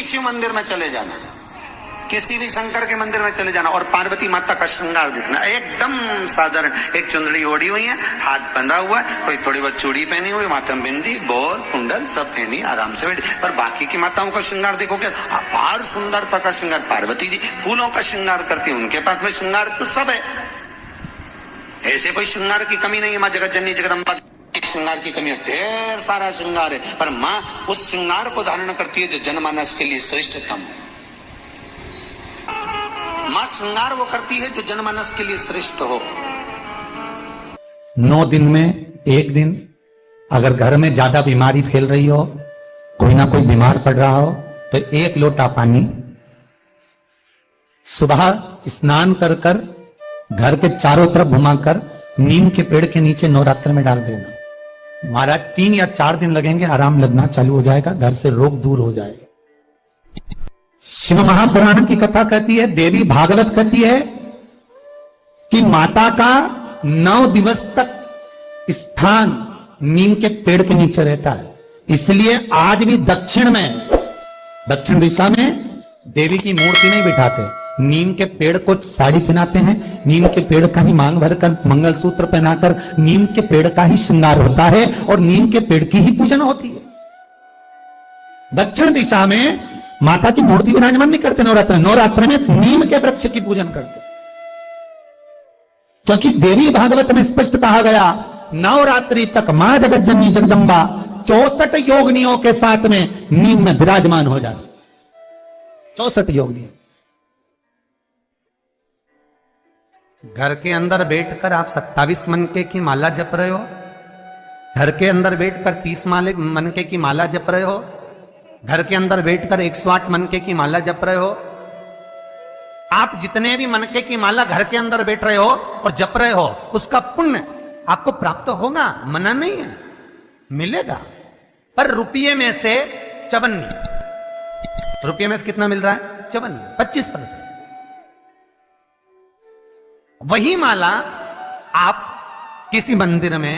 भी शिव मंदिर में चले जाना, किसी भी शंकर के मंदिर में चले जाना और पार्वती माता का श्रृंगार दिखना एकदम साधारण, एक चुंदड़ी ओढ़ी हुई है, हाथ बंधा हुआ है, कोई थोड़ी बहुत चूड़ी पहनी हुई, माथा में बिंदी, बोर, कुंडल सब पहनी, आराम से बैठी। पर बाकी की माताओं का श्रृंगार देखोगे, अपार सुंदरता का श्रृंगार। पार्वती जी फूलों का श्रृंगार करती है, उनके पास में श्रृंगार तो सब है, ऐसे कोई श्रृंगार की कमी नहीं है। माँ जगतजननी जगदम्बा श्रृंगार की कमी है, ढेर सारा श्रृंगार है, पर माँ उस श्रृंगार को धारण करती है जो जनमानस के लिए श्रेष्ठतम। माँ श्रृंगार वो करती है जो जनमानस के लिए श्रेष्ठ हो। 9 दिन में एक दिन अगर घर में ज्यादा बीमारी फैल रही हो, कोई ना कोई बीमार पड़ रहा हो, तो 1 लोटा पानी सुबह स्नान कर कर घर के चारों तरफ घुमाकर नीम के पेड़ के नीचे नवरात्र में डाल देना। महाराज 3 या 4 दिन लगेंगे, आराम लगना चालू हो जाएगा, घर से रोग दूर हो जाएगा। शिव महापुराण की कथा कहती है, देवी भागवत कहती है कि माता का 9 दिवस तक स्थान नीम के पेड़ के नीचे रहता है। इसलिए आज भी दक्षिण दिशा में देवी की मूर्ति नहीं बिठाते, नीम के पेड़ को साड़ी पहनाते हैं, नीम के पेड़ का ही मांग भरकर मंगलसूत्र पहनाकर नीम के पेड़ का ही श्रृंगार होता है और नीम के पेड़ की ही पूजन होती है। दक्षिण दिशा में माता की मूर्ति विराजमान नहीं करते नवरात्र में नीम के वृक्ष की पूजन करते, क्योंकि देवी भागवत में स्पष्ट कहा गया, नवरात्रि तक मां जगतजननी जगदम्बा 64 योगिनियों के साथ में नीम में विराजमान हो जाती। 64 योगिनी। घर के अंदर बैठकर आप 27 मनके की माला जप रहे हो, घर के अंदर बैठकर 30 मनके की माला जप रहे हो, घर के अंदर बैठकर 108 मनके की माला जप रहे हो। आप जितने भी मनके की माला घर के अंदर बैठ रहे हो और जप रहे हो, उसका पुण्य आपको प्राप्त होगा, मना नहीं है, मिलेगा। पर रुपये में से 54, रुपये में से कितना मिल रहा है? 54, 25%। वही माला आप किसी मंदिर में,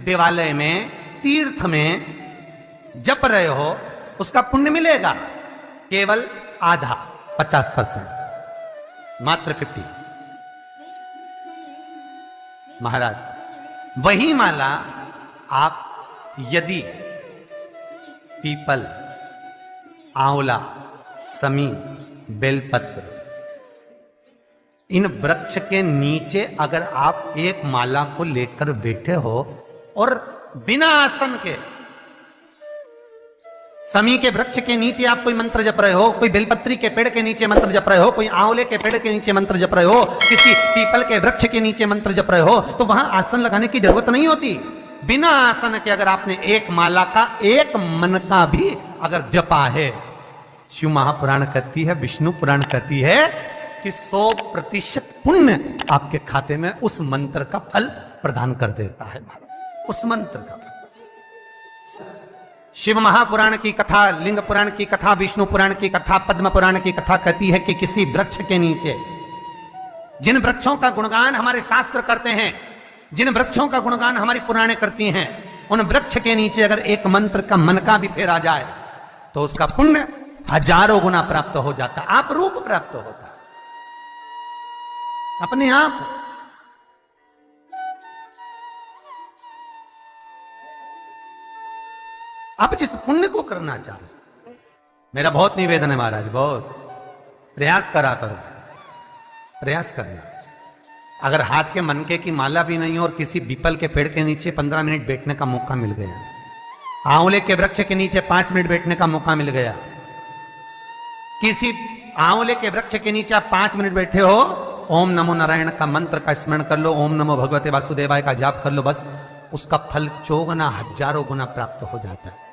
देवालय में, तीर्थ में जप रहे हो, उसका पुण्य मिलेगा केवल आधा, 50%, मात्र 50। महाराज वही माला आप यदि पीपल, आंवला, समी, बेलपत्र, इन वृक्ष के नीचे अगर आप एक माला को लेकर बैठे हो और बिना आसन के, समी के वृक्ष के नीचे आप कोई मंत्र जप रहे हो, कोई बेलपत्री के पेड़ के नीचे मंत्र जप रहे हो, कोई आंवले के पेड़ के नीचे मंत्र जप रहे हो, किसी पीपल के वृक्ष के नीचे मंत्र जप रहे हो, तो वहां आसन लगाने की जरूरत नहीं होती। बिना आसन के अगर आपने एक माला का एक मन का भी अगर जपा है, शिव महापुराण कहती है, विष्णु पुराण कहती है कि 100% पुण्य आपके खाते में उस मंत्र का फल प्रदान कर देता है। उस मंत्र का शिव महापुराण की कथा, लिंग पुराण की कथा, विष्णु पुराण की कथा, पद्म पुराण की कथा कहती है कि किसी वृक्ष के नीचे, जिन वृक्षों का गुणगान हमारे शास्त्र करते हैं, जिन वृक्षों का गुणगान हमारी पुराणे करती हैं, उन वृक्ष के नीचे अगर एक मंत्र का मन का भी फेरा जाए तो उसका पुण्य हजारों गुना प्राप्त हो जाता, आप रूप प्राप्त होता अपने आप। आप जिस पुण्य को करना चाह रहे, मेरा बहुत निवेदन है महाराज, बहुत प्रयास करा करो, प्रयास करना। अगर हाथ के मनके की माला भी नहीं हो और किसी पीपल के पेड़ के नीचे 15 मिनट बैठने का मौका मिल गया, आंवले के वृक्ष के नीचे 5 मिनट बैठने का मौका मिल गया, किसी आंवले के वृक्ष के नीचे आप 5 मिनट बैठे हो, ओम नमो नारायण का मंत्र का स्मरण कर लो, ओम नमो भगवते वासुदेवाय का जाप कर लो, बस उसका फल 4 गुना, हजारों गुना प्राप्त हो जाता है।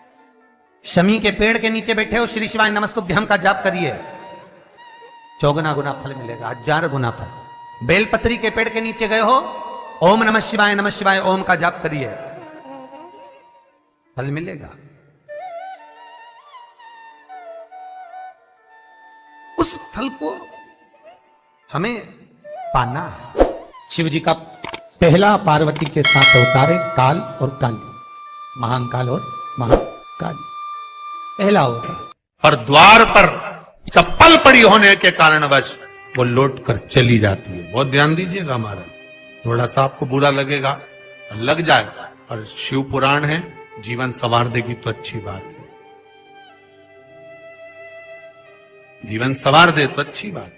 शमी के पेड़ के नीचे बैठे हो, श्री शिवाय नमस्तुभ्यम का जाप करिए, 4 गुना फल मिलेगा, 1000 गुना फल। बेलपत्री के पेड़ के नीचे गए हो, ओम नमः शिवाय ओम का जाप करिए, फल मिलेगा। उस फल को हमें पाना है। शिव जी का पहला पार्वती के साथ अवतार है काल और काली, महाकाल और महाकाली, पहला होता है। पर द्वार पर चप्पल पड़ी होने के कारणवश वो लौट कर चली जाती है। बहुत ध्यान दीजिएगा महाराज, थोड़ा सा आपको बुरा लगेगा, लग जाएगा, और शिव पुराण है, जीवन संवार देगी तो अच्छी बात है, जीवन संवार दे तो अच्छी बात।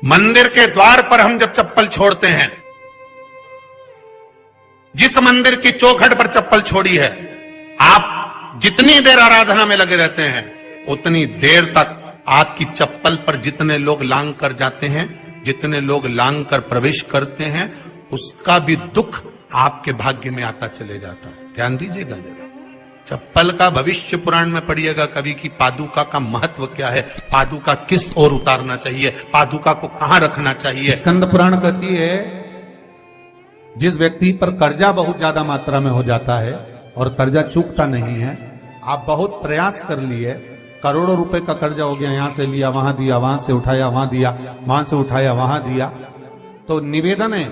मंदिर के द्वार पर हम जब चप्पल छोड़ते हैं, जिस मंदिर की चौखट पर चप्पल छोड़ी है, आप जितनी देर आराधना में लगे रहते हैं उतनी देर तक आपकी चप्पल पर जितने लोग लांग कर जाते हैं, जितने लोग लांग कर प्रवेश करते हैं, उसका भी दुख आपके भाग्य में आता चले जाता है। ध्यान दीजिएगा जरा, चप्पल का भविष्य पुराण में पढ़िएगा कभी कि पादुका का महत्व क्या है, पादुका किस ओर उतारना चाहिए, पादुका को कहां रखना चाहिए। स्कंद पुराण कहती है जिस व्यक्ति पर कर्जा बहुत ज्यादा मात्रा में हो जाता है और कर्जा चूकता नहीं है, आप बहुत प्रयास कर लिए, करोड़ों रुपए का कर्जा हो गया, यहां से लिया वहां दिया, वहां से उठाया वहां दिया, वहां से उठाया वहां दिया, तो निवेदन है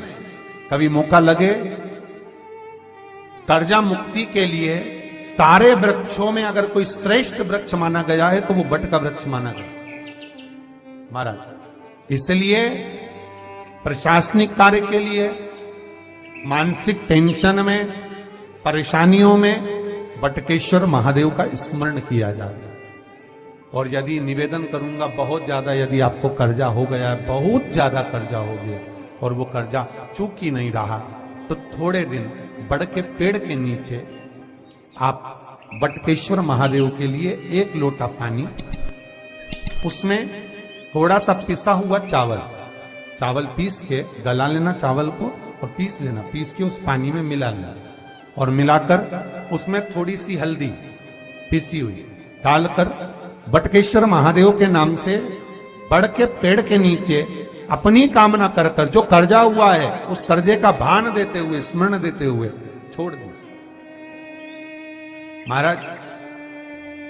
कभी मौका लगे कर्जा मुक्ति के लिए सारे वृक्षों में अगर कोई श्रेष्ठ वृक्ष माना गया है तो वो बट का वृक्ष माना गया महाराज। इसलिए प्रशासनिक कार्य के लिए, मानसिक टेंशन में, परेशानियों में बटकेश्वर महादेव का स्मरण किया जाता है। और यदि निवेदन करूंगा बहुत ज्यादा, यदि आपको कर्जा हो गया है, बहुत ज्यादा कर्जा हो गया और वो कर्जा चूक ही नहीं रहा, तो थोड़े दिन बड़ के पेड़ के नीचे आप बटकेश्वर महादेव के लिए 1 लोटा पानी, उसमें थोड़ा सा पिसा हुआ चावल पीस के गला लेना चावल को और पीस लेना, पीस के उस पानी में मिला लेना और मिलाकर उसमें थोड़ी सी हल्दी पिसी हुई डालकर बटकेश्वर महादेव के नाम से बड़ के पेड़ के नीचे अपनी कामना कर कर जो कर्जा हुआ है उस कर्जे का भान देते हुए, स्मरण देते हुए छोड़ दीजिए। महाराज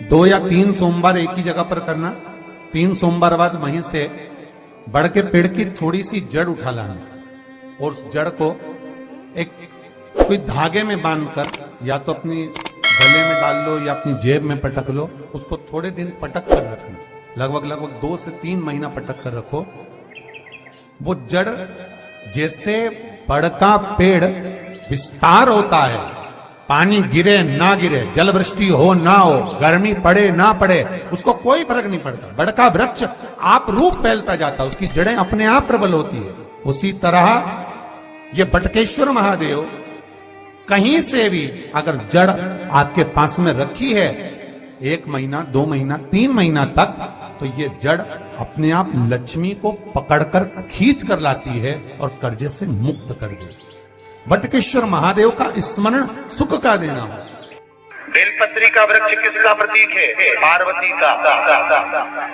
2 या 3 सोमवार एक ही जगह पर करना, 3 सोमवार बाद वहीं से बड़ के पेड़ की थोड़ी सी जड़ उठा लाना और उस जड़ को एक कोई धागे में बांधकर या तो अपनी गले में डाल लो या अपनी जेब में पटक लो, उसको थोड़े दिन पटक कर रखना, लगभग 2 से 3 महीना पटक कर रखो। वो जड़ जैसे बड़ का पेड़ विस्तार होता है, पानी गिरे ना गिरे, जल वृष्टि हो ना हो, गर्मी पड़े ना पड़े, उसको कोई फर्क नहीं पड़ता, बड़ का वृक्ष आप रूप फैलता जाता, उसकी जड़ें अपने आप प्रबल होती है। उसी तरह ये बटकेश्वर महादेव कहीं से भी अगर जड़ आपके पास में रखी है 1 महीना, 2 महीना, 3 महीना तक, तो ये जड़ अपने आप लक्ष्मी को पकड़कर खींच कर लाती है और कर्जे से मुक्त कर देती। बटकेश्वर महादेव का स्मरण सुख का देना हो। बेलपत्री का वृक्ष किसका प्रतीक है? पार्वती का।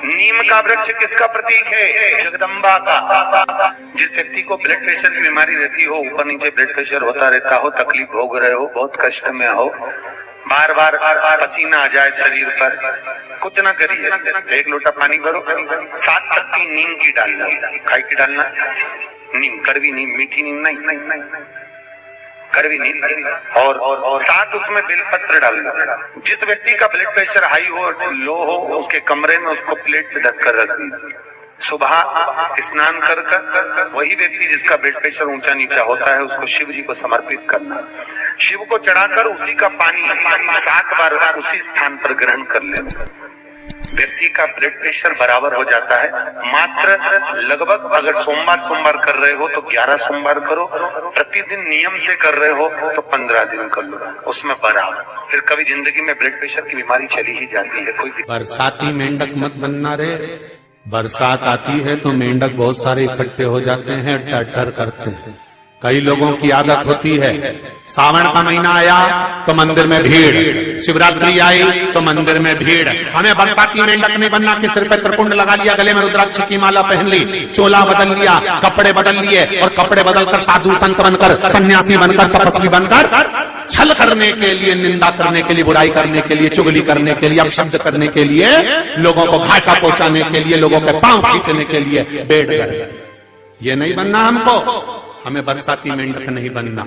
नीम का वृक्ष किसका प्रतीक है? जगदम्बा का। जिस व्यक्ति को ब्लड प्रेशर की बीमारी रहती हो, ऊपर नीचे ब्लड प्रेशर होता रहता हो, तकलीफ भोग रहे हो, बहुत कष्ट में हो, बार बार पसीना आ जाए शरीर पर, कुछ ना करिए, 1 लोटा पानी भरो, 7 पत्ती नीम की डालना, खाई की डालना, नीम, कड़वी नीम, मीठी नीम नहीं, कड़वी नीम, और साथ उसमें बेलपत्र डालना। जिस व्यक्ति का ब्लड प्रेशर हाई हो, लो हो, उसके कमरे में उसको प्लेट से ढक कर रख दीजिए। सुबह स्नान कर वही व्यक्ति जिसका ब्लड प्रेशर ऊंचा नीचा होता है उसको शिव जी को समर्पित करना, शिव को चढ़ाकर उसी का पानी 7 बार उसी स्थान पर ग्रहण कर लेना। व्यक्ति का ब्लड प्रेशर बराबर हो जाता है। मात्र लगभग अगर सोमवार कर रहे हो तो 11 सोमवार करो, प्रतिदिन नियम से कर रहे हो तो 15 दिन कर लो, उसमें बराबर। फिर कभी जिंदगी में ब्लड प्रेशर की बीमारी चली ही जाती है। कोई बरसाती मेंढक मत बनना रे, बरसात आती है तो मेंढक बहुत सारे इकट्ठे हो जाते हैं, टर करते हैं। कई लोगों की आदत होती है, सावन का महीना आया तो मंदिर में भीड़, शिवरात्रि आई तो मंदिर में भीड़। हमें बरसाती मेंढक नहीं बनना कि सिर पे त्रिपुंड लगा लिया, गले में रुद्राक्ष की माला पहन ली, चोला बदल लिया, कपड़े बदल लिए और कपड़े बदलकर साधु संत बनकर, सन्यासी बनकर, तपस्वी बनकर छल करने के लिए, निंदा करने के लिए, बुराई करने के लिए, चुगली करने के लिए, अपशब्द करने के लिए, लोगों को घाटा पहुंचाने के लिए, लोगों के पांव खींचने के लिए बैठ गए। ये नहीं बनना हमको, हमें बरसाती मेंढक नहीं बनना।